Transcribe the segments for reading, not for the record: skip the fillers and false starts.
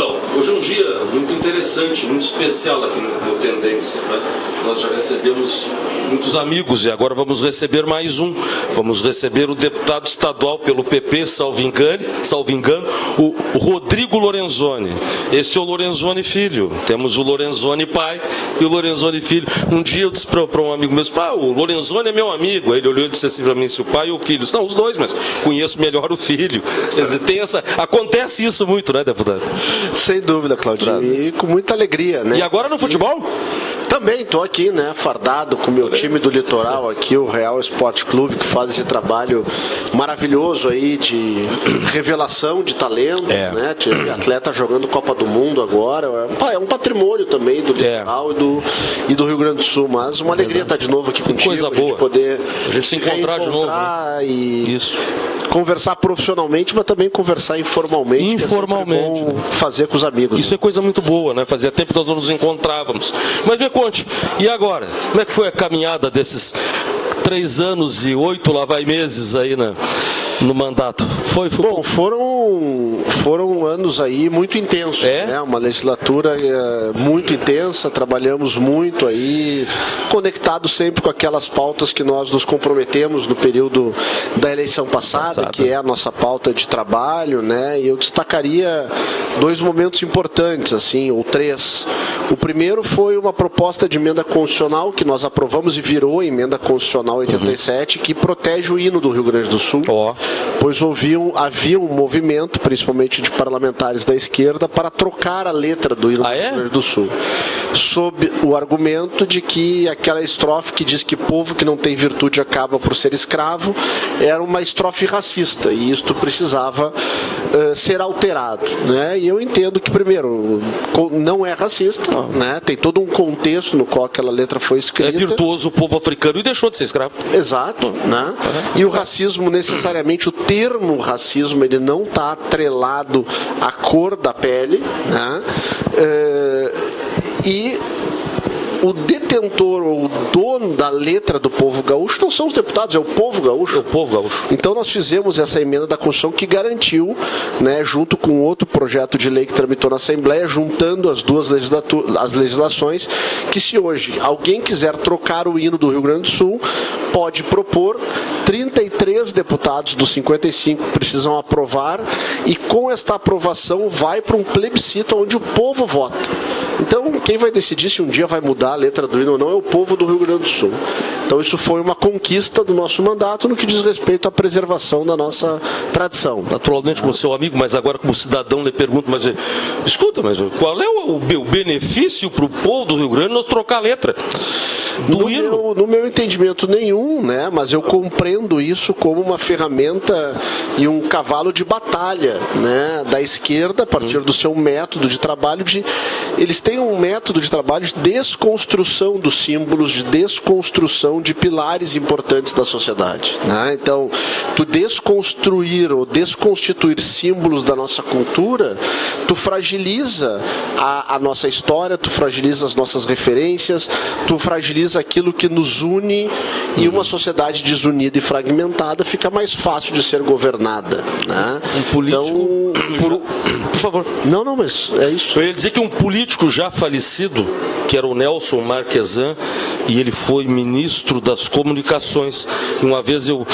Então, hoje é um dia muito interessante, muito especial aqui no Tendência, né? Nós já recebemos muitos amigos e agora vamos receber mais um. Vamos receber o deputado estadual pelo PP, salvo engano, o Rodrigo Lorenzoni. Este é o Lorenzoni filho. Temos o Lorenzoni pai e o Lorenzoni filho. Um dia eu disse para um amigo meu, o Lorenzoni é meu amigo. Aí ele olhou e disse assim para mim, se o pai ou o filho. Não, os dois, mas conheço melhor o filho. Quer dizer, acontece isso muito, né, deputado? Sem dúvida, Claudinho. E com muita alegria, né? E agora no futebol? Também estou aqui, né, fardado com o meu time do litoral aqui, o Real Esporte Clube, que faz esse trabalho maravilhoso aí de revelação de talento, né? Tive atleta jogando Copa do Mundo agora. É um patrimônio também do litoral e do Rio Grande do Sul, mas uma alegria estar de novo aqui contigo. Coisa boa. A gente se encontrar de novo, né? E isso. Conversar profissionalmente, mas também conversar informalmente. Informalmente, que é fazer com os amigos. Isso é coisa muito boa, né? Fazia tempo que nós não nos encontrávamos. Mas me conte, e agora? Como é que foi a caminhada desses 3 anos e 8 lá vai meses aí no mandato? Bom, foram anos aí muito intensos, né? Uma legislatura muito intensa, trabalhamos muito aí, conectados sempre com aquelas pautas que nós nos comprometemos no período da eleição passada, que é a nossa pauta de trabalho, né? E eu destacaria 2 momentos importantes, assim, ou 3. O primeiro foi uma proposta de emenda constitucional que nós aprovamos e virou emenda constitucional 87, que protege o hino do Rio Grande do Sul, pois havia um movimento, principalmente de parlamentares da esquerda, para trocar a letra do hino do Rio Grande do Sul, sob o argumento de que aquela estrofe que diz que povo que não tem virtude acaba por ser escravo era uma estrofe racista, e isto precisava ser alterado, né? E eu entendo que, primeiro, não é racista, né? Tem todo um contexto no qual aquela letra foi escrita. É virtuoso o povo africano e deixou de ser escravo. Exato, né? E o racismo, necessariamente, o termo racismo, ele não está atrelado à cor da pele, né? E o detentor ou o dono da letra do povo gaúcho não são os deputados, é o povo gaúcho. É o povo gaúcho. Então nós fizemos essa emenda da Constituição que garantiu, né, junto com outro projeto de lei que tramitou na Assembleia, juntando as duas legislações, que se hoje alguém quiser trocar o hino do Rio Grande do Sul, pode propor, 33 deputados dos 55 precisam aprovar, e com esta aprovação vai para um plebiscito onde o povo vota. Então, quem vai decidir se um dia vai mudar a letra do hino ou não é o povo do Rio Grande do Sul. Então, isso foi uma conquista do nosso mandato no que diz respeito à preservação da nossa tradição. Naturalmente, como seu amigo, mas agora como cidadão, lhe pergunto, mas escuta, mas qual é o benefício para o povo do Rio Grande nós trocar a letra do hino? No meu entendimento, nenhum, né? Mas eu compreendo isso como uma ferramenta e um cavalo de batalha, né, da esquerda, a partir do seu método de trabalho. Eles têm um método de trabalho de desconstrução dos símbolos, de desconstrução de pilares importantes da sociedade, né? Então, tu desconstruir ou desconstituir símbolos da nossa cultura, tu fragiliza a nossa história, tu fragiliza as nossas referências, tu fragiliza aquilo que nos une, e uma sociedade desunida e fragmentada fica mais fácil de ser governada, né? Um político... Então, por favor. Não, mas é isso. Eu ia dizer que um político já falecido, que era o Nelson Marquesan, e ele foi ministro das comunicações. E uma vez eu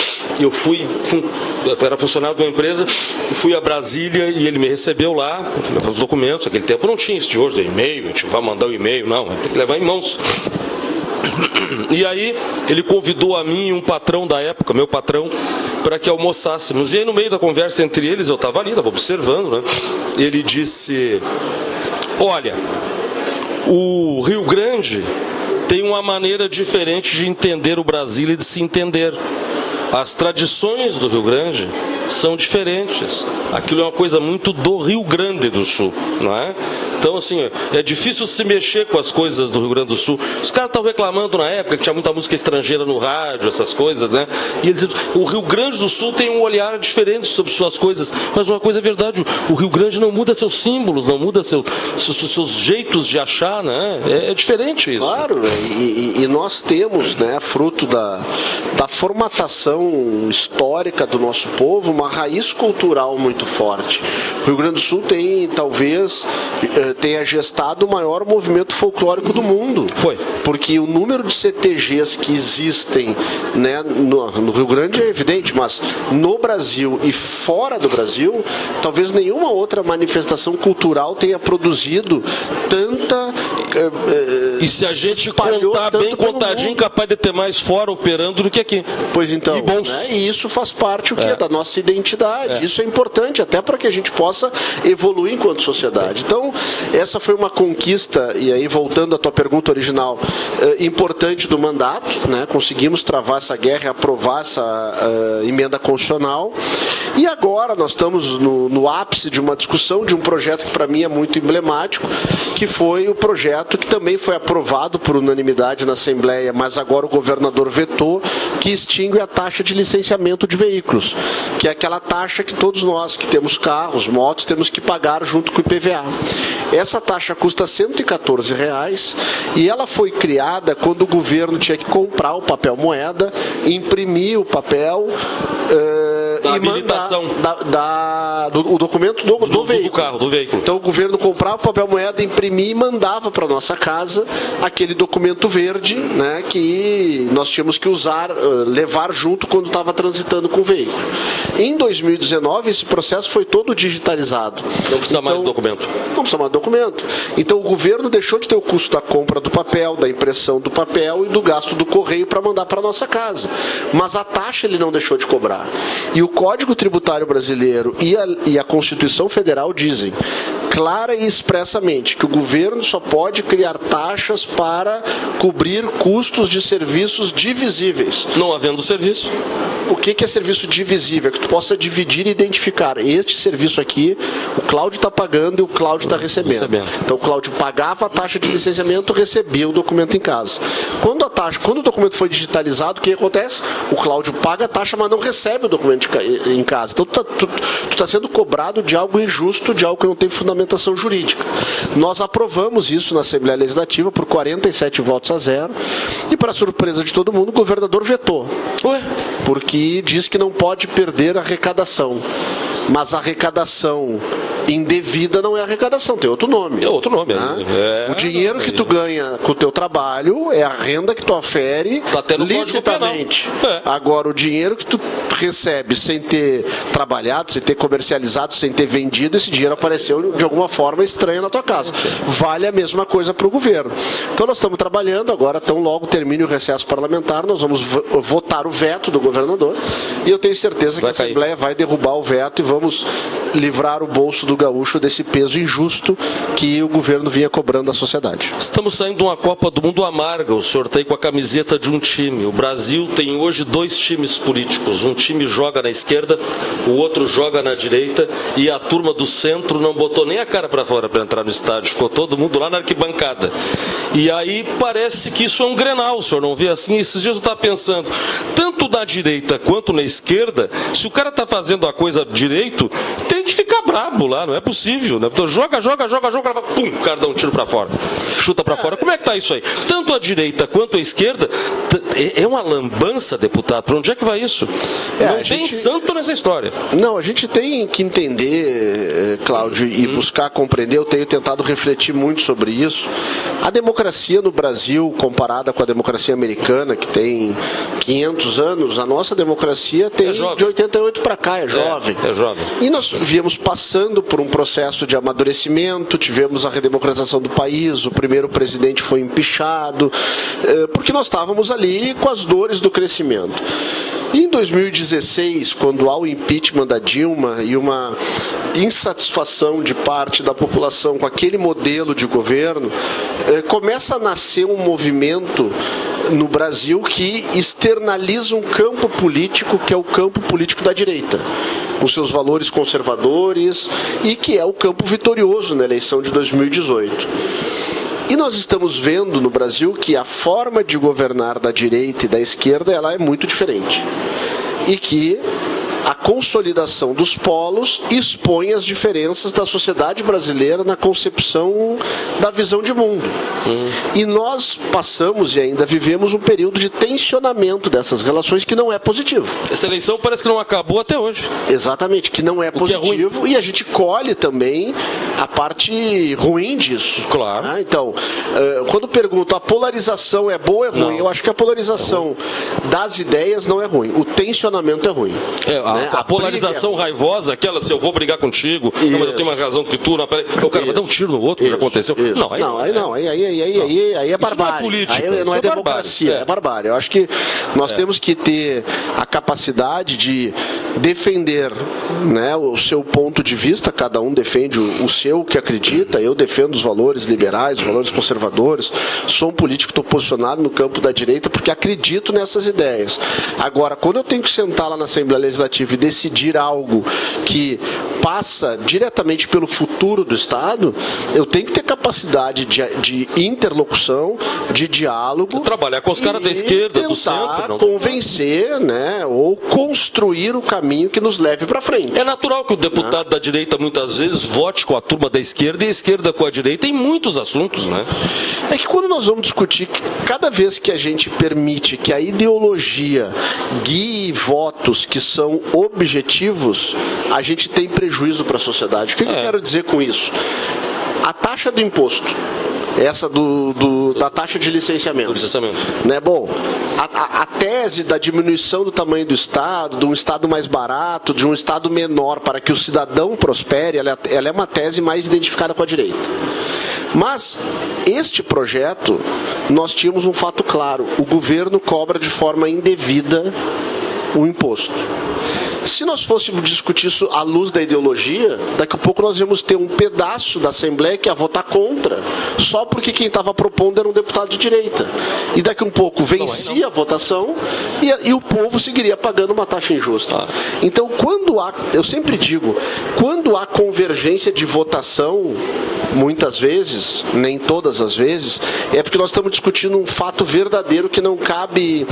era funcionário de uma empresa, fui a Brasília e ele me recebeu lá, levava os documentos. Naquele tempo não tinha isso de hoje, de e-mail, a gente vai mandar o e-mail, não, tem que levar em mãos. E aí ele convidou a mim e um patrão da época, meu patrão, para que almoçássemos. E aí no meio da conversa entre eles, eu estava ali, estava observando, né? Ele disse: olha, o Rio Grande tem uma maneira diferente de entender o Brasil e de se entender. As tradições do Rio Grande são diferentes. Aquilo é uma coisa muito do Rio Grande do Sul, não é? Então, assim, é difícil se mexer com as coisas do Rio Grande do Sul. Os caras estavam reclamando na época que tinha muita música estrangeira no rádio, essas coisas, né? E eles diziam, o Rio Grande do Sul tem um olhar diferente sobre suas coisas. Mas uma coisa é verdade, o Rio Grande não muda seus símbolos, não muda seus jeitos de achar, né? É diferente isso. Claro, e nós temos, né, fruto da formatação histórica do nosso povo, uma raiz cultural muito forte. O Rio Grande do Sul talvez tenha gestado o maior movimento folclórico do mundo. Foi. Porque o número de CTGs que existem, né, no Rio Grande é evidente, mas no Brasil e fora do Brasil, talvez nenhuma outra manifestação cultural tenha produzido tanta... E se a gente contar bem contadinho, capaz de ter mais fora operando do que aqui. Pois então, e bons. Né? E isso faz parte da nossa identidade. Isso é importante, até para que a gente possa evoluir enquanto sociedade. Então, essa foi uma conquista, e aí voltando à tua pergunta original, importante do mandato, né? Conseguimos travar essa guerra e aprovar essa emenda constitucional. E agora nós estamos no ápice de uma discussão de um projeto que para mim é muito emblemático, que foi o projeto que também foi aprovado por unanimidade na Assembleia, mas agora o governador vetou, que extingue a taxa de licenciamento de veículos, que é aquela taxa que todos nós que temos carros, motos, temos que pagar junto com o IPVA. Essa taxa custa R$ 114 e ela foi criada quando o governo tinha que comprar o papel moeda, imprimir o papel da habilitação. O documento do veículo. Carro, do veículo. Então o governo comprava o papel moeda, imprimia e mandava para nossa casa aquele documento verde, né, que nós tínhamos que usar, levar junto quando estava transitando com o veículo. Em 2019 esse processo foi todo digitalizado. Não precisa mais de documento. Não precisa mais de documento. Então o governo deixou de ter o custo da compra do papel, da impressão do papel e do gasto do correio para mandar para nossa casa. Mas a taxa ele não deixou de cobrar. E o Código Tributário Brasileiro e a Constituição Federal dizem clara e expressamente que o governo só pode criar taxas para cobrir custos de serviços divisíveis. Não havendo serviço. O que é serviço divisível? Que tu possa dividir e identificar. Este serviço aqui, o Cláudio está pagando e o Cláudio está recebendo. Então o Cláudio pagava a taxa de licenciamento, recebia o documento em casa. Quando o documento foi digitalizado, o que acontece? O Cláudio paga a taxa, mas não recebe o documento em casa. Então tu está sendo cobrado de algo injusto, de algo que não tem fundamentação jurídica. Nós aprovamos isso na Assembleia Legislativa por 47 votos a 0 e, para surpresa de todo mundo, o governador vetou. Porque diz que não pode perder a arrecadação. Mas a arrecadação indevida não é arrecadação, tem outro nome. É outro nome. Né? O dinheiro que tu ganha com o teu trabalho é a renda que tu ofere licitamente. Agora, o dinheiro que tu recebe sem ter trabalhado, sem ter comercializado, sem ter vendido, esse dinheiro apareceu de alguma forma estranha na tua casa. Vale a mesma coisa para o governo. Então nós estamos trabalhando, agora tão logo termine o recesso parlamentar, nós vamos votar o veto do governador e eu tenho certeza que a Assembleia vai derrubar o veto e vamos livrar o bolso do gaúcho desse peso injusto que o governo vinha cobrando da sociedade. Estamos saindo de uma Copa do Mundo amarga, o senhor tem com a camiseta de um time. O Brasil tem hoje 2 times políticos, um time joga na esquerda, o outro joga na direita e a turma do centro não botou nem a cara para fora para entrar no estádio, ficou todo mundo lá na arquibancada. E aí parece que isso é um Grenal, o senhor não vê assim? Esses dias eu estava pensando, tanto na direita quanto na esquerda, se o cara está fazendo a coisa direito, tem que ficar brabo lá, não é possível, né? Então joga, pum, o cara dá um tiro para fora, chuta para fora. Como é que tá isso aí? Tanto a direita quanto a esquerda, é uma lambança, deputado, para onde é que vai isso? Não tem santo nessa história. Não, a gente tem que entender, Cláudio, e buscar compreender, eu tenho tentado refletir muito sobre isso. A democracia no Brasil, comparada com a democracia americana, que tem 500 anos, a nossa democracia tem de 88 para cá, é jovem. É jovem. E nós viemos passando por um processo de amadurecimento, tivemos a redemocratização do país, o primeiro presidente foi empichado, porque nós estávamos ali com as dores do crescimento. E em 2016, quando há o impeachment da Dilma e uma insatisfação de parte da população com aquele modelo de governo, começa a nascer um movimento no Brasil que externaliza um campo político que é o campo político da direita, com seus valores conservadores e que é o campo vitorioso na eleição de 2018. E nós estamos vendo no Brasil que a forma de governar da direita e da esquerda ela é muito diferente. E que a consolidação dos polos expõe as diferenças da sociedade brasileira na concepção da visão de mundo. E nós passamos e ainda vivemos um período de tensionamento dessas relações que não é positivo. Essa eleição parece que não acabou até hoje. Exatamente, que não é positivo, e a gente colhe também a parte ruim disso. Claro. Né? Então, quando pergunto, a polarização é boa ou é ruim? Não. Eu acho que a polarização das ideias não é ruim. O tensionamento é ruim. Né? A polarização raivosa, aquela de eu vou brigar contigo, não, mas eu tenho uma razão que tu não. O cara vai dar um tiro no outro, que já aconteceu. Isso. Não, aí é barbárie. Não é política. Aí não é democracia, é barbárie. Eu acho que nós temos que ter a capacidade de defender, né, o seu ponto de vista, cada um defende o seu que acredita, eu defendo os valores liberais, os valores conservadores, sou um político que estou posicionado no campo da direita porque acredito nessas ideias. Agora, quando eu tenho que sentar lá na Assembleia Legislativa e decidir algo que passa diretamente pelo futuro do Estado, eu tenho que ter capacidade de interlocução, de diálogo. Trabalhar com os caras da esquerda, do centro. Não convencer, né, ou construir o caminho que nos leve para frente. É natural que o deputado da direita muitas vezes vote com a turma da esquerda e a esquerda com a direita em muitos assuntos, né? É que quando nós vamos discutir, cada vez que a gente permite que a ideologia guie votos que são objetivos, a gente tem prejuízo para a sociedade. O que eu quero dizer com isso? A taxa do imposto, essa da taxa de licenciamento. Né? Bom, a tese da diminuição do tamanho do Estado, de um Estado mais barato, de um Estado menor para que o cidadão prospere, ela é uma tese mais identificada com a direita. Mas este projeto, nós tínhamos um fato claro: o governo cobra de forma indevida o imposto. Se nós fôssemos discutir isso à luz da ideologia, daqui a pouco nós íamos ter um pedaço da Assembleia que ia votar contra, só porque quem estava propondo era um deputado de direita. E daqui a um pouco vencia a votação e o povo seguiria pagando uma taxa injusta. Então, eu sempre digo, quando há convergência de votação, muitas vezes, nem todas as vezes, é porque nós estamos discutindo um fato verdadeiro que não cabe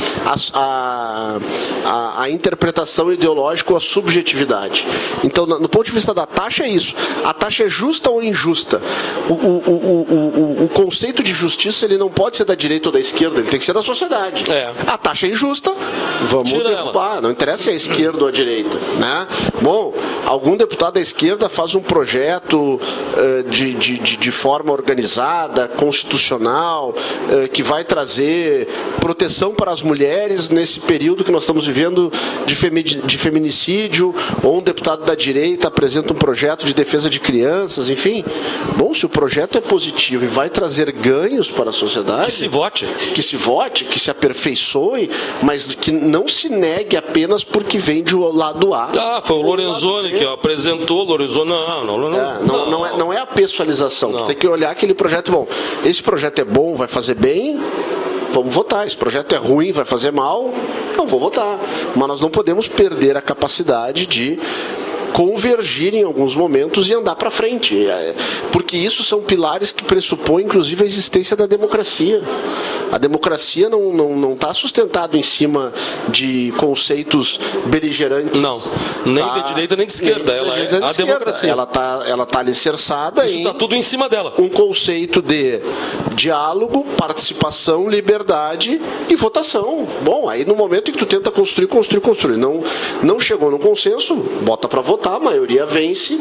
a interpretação ideológica ou a subjetividade. Então, no ponto de vista da taxa, é isso. A taxa é justa ou injusta? O conceito de justiça, ele não pode ser da direita ou da esquerda, ele tem que ser da sociedade. A taxa é injusta, vamos derrubar. Não interessa se é a esquerda ou a direita. Né? Bom, algum deputado da esquerda faz um projeto de forma organizada, constitucional, que vai trazer proteção para as mulheres nesse período que nós estamos vivendo de feminicídio, ou um deputado da direita apresenta um projeto de defesa de crianças, enfim. Bom, se o projeto é positivo e vai trazer ganhos para a sociedade... Que se vote. Que se aperfeiçoe, mas que não se negue apenas porque vem do lado A. Foi o Lorenzoni que apresentou, Lorenzoni, não é a pessoalização. Tu tem que olhar aquele projeto, bom, esse projeto é bom, vai fazer bem, vamos votar. Esse projeto é ruim, vai fazer mal, não vou votar. Mas nós não podemos perder a capacidade de convergir em alguns momentos e andar para frente, porque isso são pilares que pressupõem inclusive a existência da democracia. A democracia não está sustentada em cima de conceitos beligerantes. Não, nem de direita nem de esquerda, ela é a democracia. Ela tá alicerçada isso está tudo em cima dela. Um conceito de diálogo, participação, liberdade e votação. Bom, aí no momento em que tu tenta construir, não chegou no consenso, bota para votar, a maioria vence,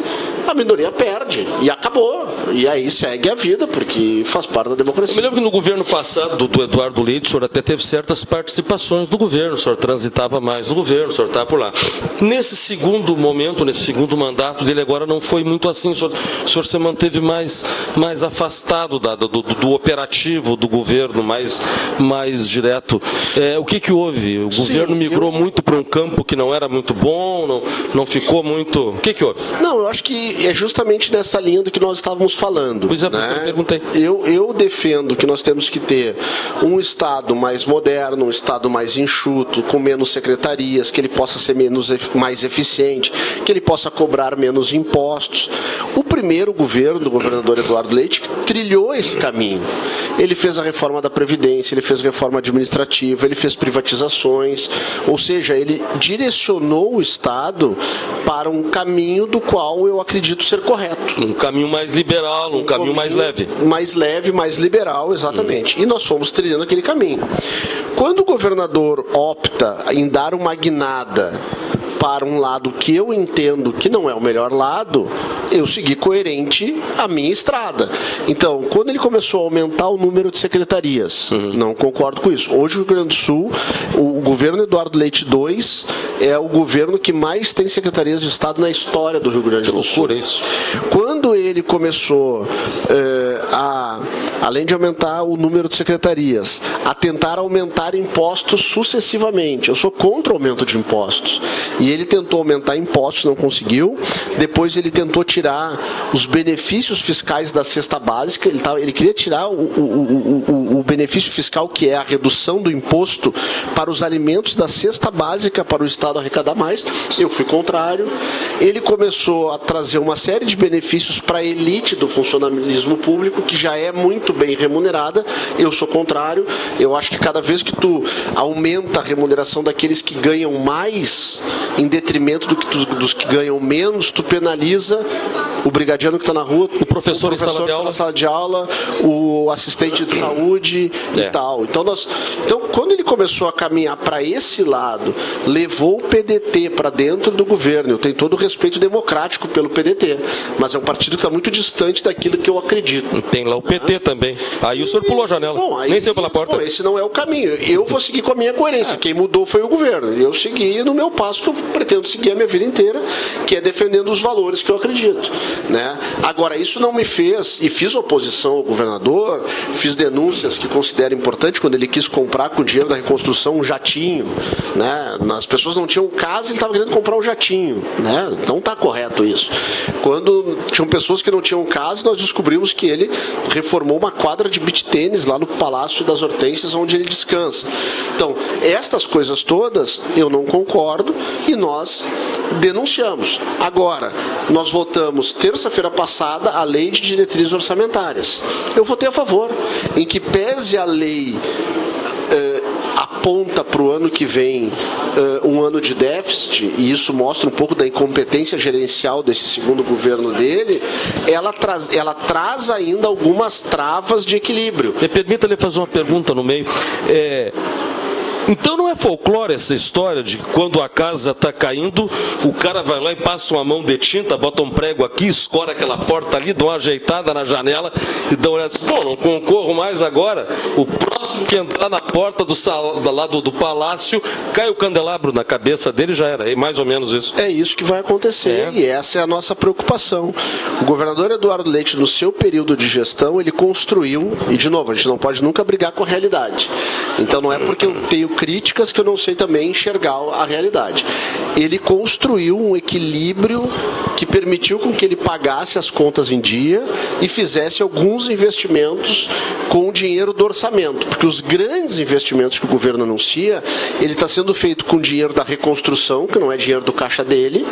a minoria perde. E acabou. E aí segue a vida, porque faz parte da democracia. Eu me lembro que no governo passado, do Eduardo Leite, o senhor até teve certas participações do governo, o senhor transitava mais no governo, o senhor estava por lá. Nesse segundo momento, nesse segundo mandato dele agora, não foi muito assim. O senhor se manteve mais afastado do operativo do governo, mais direto. O que houve? O governo migrou muito para um campo que não era muito bom, não ficou muito muito... O que houve? Não, eu acho que é justamente nessa linha do que nós estávamos falando. Pois é, por isso que eu perguntei. Eu defendo que nós temos que ter um Estado mais moderno, um Estado mais enxuto, com menos secretarias, que ele possa ser mais eficiente, que ele possa cobrar menos impostos. O primeiro governo do governador Eduardo Leite trilhou esse caminho. Ele fez a reforma da Previdência, ele fez reforma administrativa, ele fez privatizações, ou seja, ele direcionou o Estado para um caminho do qual eu acredito ser correto. Um caminho mais liberal, um caminho mais leve. Mais leve, mais liberal, exatamente. E nós fomos trilhando aquele caminho. Quando o governador opta em dar uma guinada para um lado que eu entendo que não é o melhor lado, eu segui coerente a minha estrada. Então, quando ele começou a aumentar o número de secretarias, não concordo com isso. Hoje, o Rio Grande do Sul, o governo Eduardo Leite II é o governo que mais tem secretarias de Estado na história do Rio Grande do Sul. Que loucura isso. Quando ele começou além de aumentar o número de secretarias, a tentar aumentar impostos sucessivamente. Eu sou contra o aumento de impostos. E ele tentou aumentar impostos, não conseguiu. Depois ele tentou tirar os benefícios fiscais da cesta básica. Ele queria tirar o benefício fiscal, que é a redução do imposto para os alimentos da cesta básica para o Estado arrecadar mais. Eu fui contrário. Ele começou a trazer uma série de benefícios para a elite do funcionalismo público, que já é muito bem remunerada. Eu sou contrário. Eu acho que cada vez que tu aumenta a remuneração daqueles que ganham mais, em detrimento dos que ganham menos, tu penaliza o brigadiano que está na rua, o professor na sala de aula, o assistente de saúde e tal. Então, quando ele começou a caminhar para esse lado, levou o PDT para dentro do governo. Eu tenho todo o respeito democrático pelo PDT, mas é um partido que está muito distante daquilo que eu acredito. Tem lá o PT também. Aí o senhor pulou a janela. Nem saiu pela porta. Esse não é o caminho. Eu vou seguir com a minha coerência. Quem mudou foi o governo. Eu segui no meu passo que eu pretendo seguir a minha vida inteira, que é defendendo os valores que eu acredito. Né? Agora, isso não me fez, e fiz oposição ao governador, fiz denúncias que considero importante quando ele quis comprar com o dinheiro da reconstrução um jatinho. Né? As pessoas não tinham casa e ele estava querendo comprar um jatinho. Né? Então está correto isso. Quando tinham pessoas que não tinham casa, nós descobrimos que ele reformou uma quadra de beach tênis lá no Palácio das Hortênsias, onde ele descansa. Então, estas coisas todas eu não concordo e nós denunciamos. Agora, nós votamos terça-feira passada a lei de diretrizes orçamentárias. Eu votei a favor, em que pese a lei aponta para o ano que vem um ano de déficit, e isso mostra um pouco da incompetência gerencial desse segundo governo dele, ela traz ainda algumas travas de equilíbrio. Me permita-lhe fazer uma pergunta no meio. Então não é folclore essa história de que quando a casa está caindo, o cara vai lá e passa uma mão de tinta, bota um prego aqui, escora aquela porta ali, dá uma ajeitada na janela e dá uma olhada assim, pô, não concorro mais agora. O próximo que entrar na porta do lado do palácio, cai o candelabro na cabeça dele, já era. É mais ou menos isso. É isso que vai acontecer e essa é a nossa preocupação. O governador Eduardo Leite, no seu período de gestão, ele construiu, e de novo, a gente não pode nunca brigar com a realidade. Então não é porque eu tenho críticas que eu não sei também enxergar a realidade. Ele construiu um equilíbrio que permitiu com que ele pagasse as contas em dia e fizesse alguns investimentos com o dinheiro do orçamento, porque os grandes investimentos que o governo anuncia, ele está sendo feito com dinheiro da reconstrução, que não é dinheiro do caixa dele,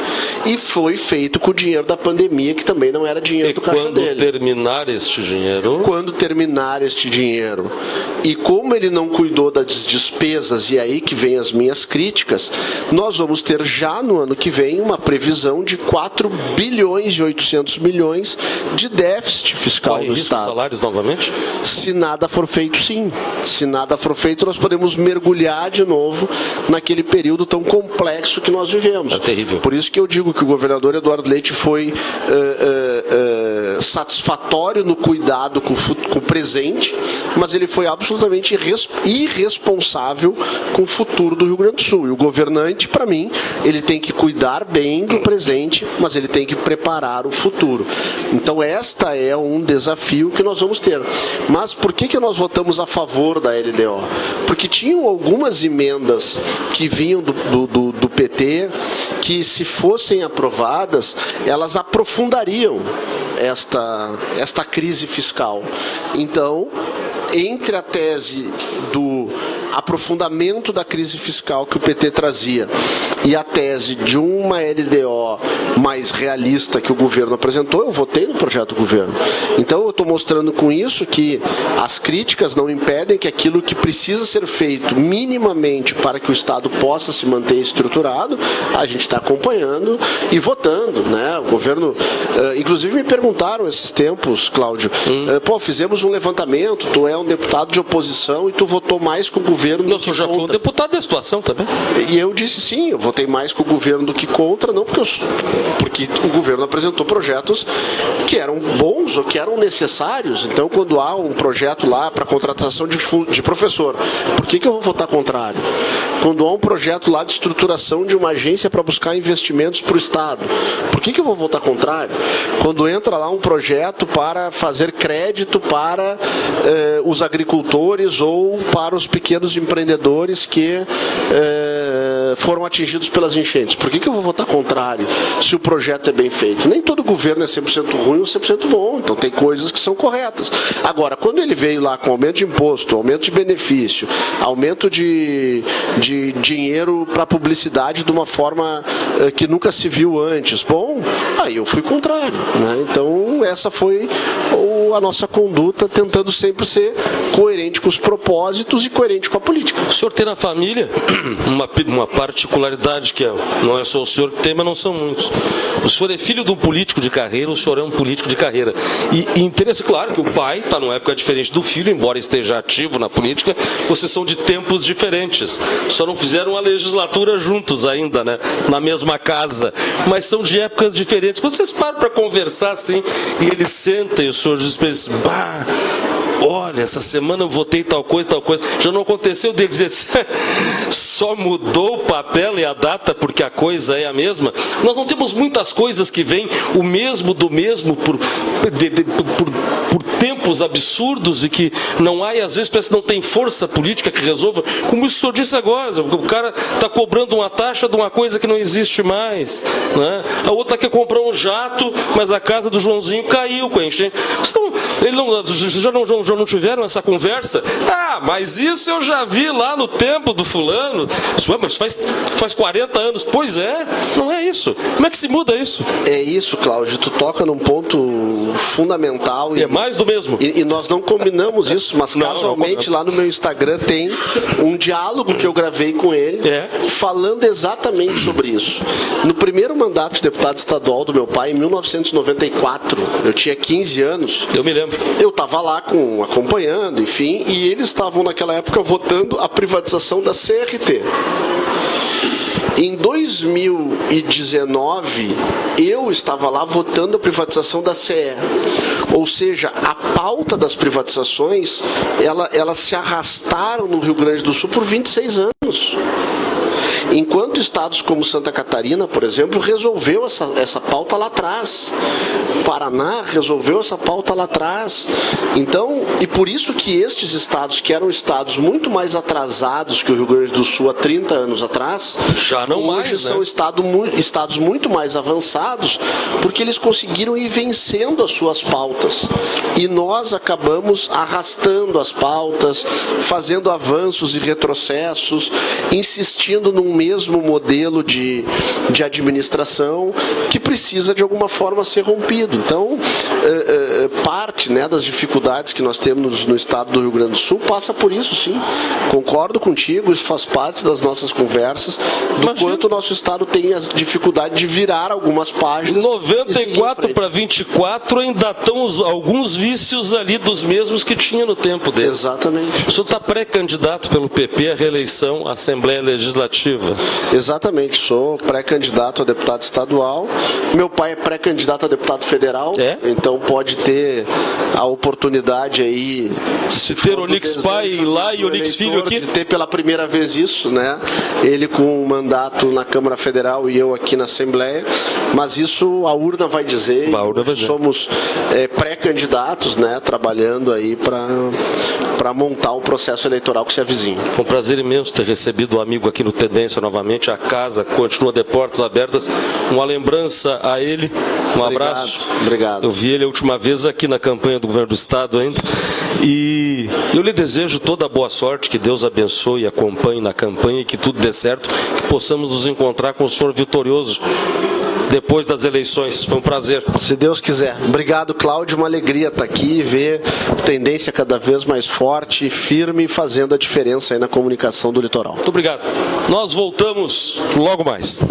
e foi feito com o dinheiro da pandemia, que também não era dinheiro do caixa dele. Quando terminar este dinheiro? Quando terminar este dinheiro. E como ele não cuidou das despesas, e aí que vem as minhas críticas, nós vamos ter já no ano que vem uma previsão de 4 bilhões e 800 milhões de déficit fiscal do Estado. Salários novamente? Se nada for feito, sim. Se nada for feito, nós podemos mergulhar de novo naquele período tão complexo que nós vivemos. É terrível. Por isso que eu digo que o governador Eduardo Leite foi satisfatório no cuidado com o presente, mas ele foi absolutamente irresponsável com o futuro do Rio Grande do Sul. E o governante, para mim, ele tem que cuidar bem do presente, mas ele tem que preparar o futuro. Então, esta é um desafio que nós vamos ter. Mas por que nós votamos a favor da LDO? Porque tinham algumas emendas que vinham do PT, que, se fossem aprovadas, elas aprofundariam esta crise fiscal. Então, entre a tese do aprofundamento da crise fiscal que o PT trazia e a tese de uma LDO mais realista que o governo apresentou, eu votei no projeto do governo. Então eu estou mostrando com isso que as críticas não impedem que aquilo que precisa ser feito minimamente para que o Estado possa se manter estruturado, a gente está acompanhando e votando, né? O governo, inclusive me perguntaram esses tempos, Cláudio, fizemos um levantamento, tu é um deputado de oposição e tu votou mais com o governo do que contra. O senhor já foi um deputado da situação também? E eu disse sim, eu votei mais com o governo do que contra, não porque o governo apresentou projetos que eram bons ou que eram necessários. Então, quando há um projeto lá para contratação de professor, por que eu vou votar contrário? Quando há um projeto lá de estruturação de uma agência para buscar investimentos para o Estado, por que eu vou votar contrário? Quando entra lá um projeto para fazer crédito para os agricultores ou para os pequenos empreendedores que foram atingidos pelas enchentes, por que eu vou votar contrário se o projeto é bem feito? Nem todo governo é 100% ruim ou 100% bom, então tem coisas que são corretas. Agora, quando ele veio lá com aumento de imposto, aumento de benefício, aumento de dinheiro para publicidade de uma forma que nunca se viu antes, bom, aí eu fui contrário, né? Então essa foi a nossa conduta, tentando sempre ser coerente com os propósitos e coerente com a política. O senhor tem na família uma particularidade que não é só o senhor que tem, mas não são muitos. O senhor é filho de um político de carreira, o senhor é um político de carreira. E interesse, claro, que o pai está numa época diferente do filho, embora esteja ativo na política, vocês são de tempos diferentes. Só não fizeram a legislatura juntos ainda, né? Na mesma casa. Mas são de épocas diferentes. Quando vocês param para conversar assim, e eles sentem, e o senhor diz para eles, olha, essa semana eu votei tal coisa. Já não aconteceu dele dizer assim, só mudou o papel e a data porque a coisa é a mesma. Nós não temos muitas coisas que vêm o mesmo do mesmo por tempos absurdos e que não há, e às vezes parece que não tem força política que resolva, como o senhor disse agora, o cara está cobrando uma taxa de uma coisa que não existe mais, né? A outra quer comprar um jato, mas a casa do Joãozinho caiu com a enchente. Já não tiveram essa conversa? Mas isso eu já vi lá no tempo do fulano. Mas faz 40 anos. Pois é, não é isso. Como é que se muda isso? É isso, Cláudio. Tu toca num ponto fundamental. É mais do mesmo. E nós não combinamos isso, mas casualmente lá no meu Instagram tem um diálogo que eu gravei com ele, falando exatamente sobre isso. No primeiro mandato de deputado estadual do meu pai, em 1994, eu tinha 15 anos. Eu me lembro. Eu estava lá acompanhando, enfim, e eles estavam naquela época votando a privatização da CRT. Em 2019, eu estava lá votando a privatização da CE. Ou seja, a pauta das privatizações, elas se arrastaram no Rio Grande do Sul por 26 anos. Enquanto estados como Santa Catarina, por exemplo, resolveu essa pauta lá atrás. Paraná resolveu essa pauta lá atrás. Então, e por isso que estes estados, que eram estados muito mais atrasados que o Rio Grande do Sul há 30 anos atrás, já não hoje mais, são estados muito mais avançados, porque eles conseguiram ir vencendo as suas pautas. E nós acabamos arrastando as pautas, fazendo avanços e retrocessos, insistindo num mesmo modelo de administração que precisa de alguma forma ser rompido. Então, parte, né, das dificuldades que nós temos no estado do Rio Grande do Sul passa por isso, sim. Concordo contigo, isso faz parte das nossas conversas, quanto o nosso estado tem a dificuldade de virar algumas páginas. 94 para 24 ainda estão alguns vícios ali dos mesmos que tinha no tempo dele. Exatamente. O senhor está pré-candidato pelo PP à reeleição à Assembleia Legislativa? Exatamente, sou pré-candidato a deputado estadual. Meu pai é pré-candidato a deputado federal, então pode ter a oportunidade aí, se ter Onix Pai lá e Onix Filho aqui, de ter pela primeira vez isso, né? Ele com um mandato na Câmara Federal e eu aqui na Assembleia, mas isso a urna vai dizer. Somos pré-candidatos, né? Trabalhando aí para montar um processo eleitoral que se avizinha. Foi um prazer imenso ter recebido o amigo aqui no Tendência novamente. A casa continua de portas abertas. Uma lembrança a ele. Um abraço. Obrigado. Eu vi ele a última vez aqui na campanha do Governo do Estado ainda. E eu lhe desejo toda a boa sorte, que Deus abençoe e acompanhe na campanha e que tudo dê certo, que possamos nos encontrar com o senhor vitorioso depois das eleições. Foi um prazer. Se Deus quiser. Obrigado, Cláudio. Uma alegria estar aqui e ver Tendência cada vez mais forte, firme, fazendo a diferença aí na comunicação do litoral. Muito obrigado. Nós voltamos logo mais.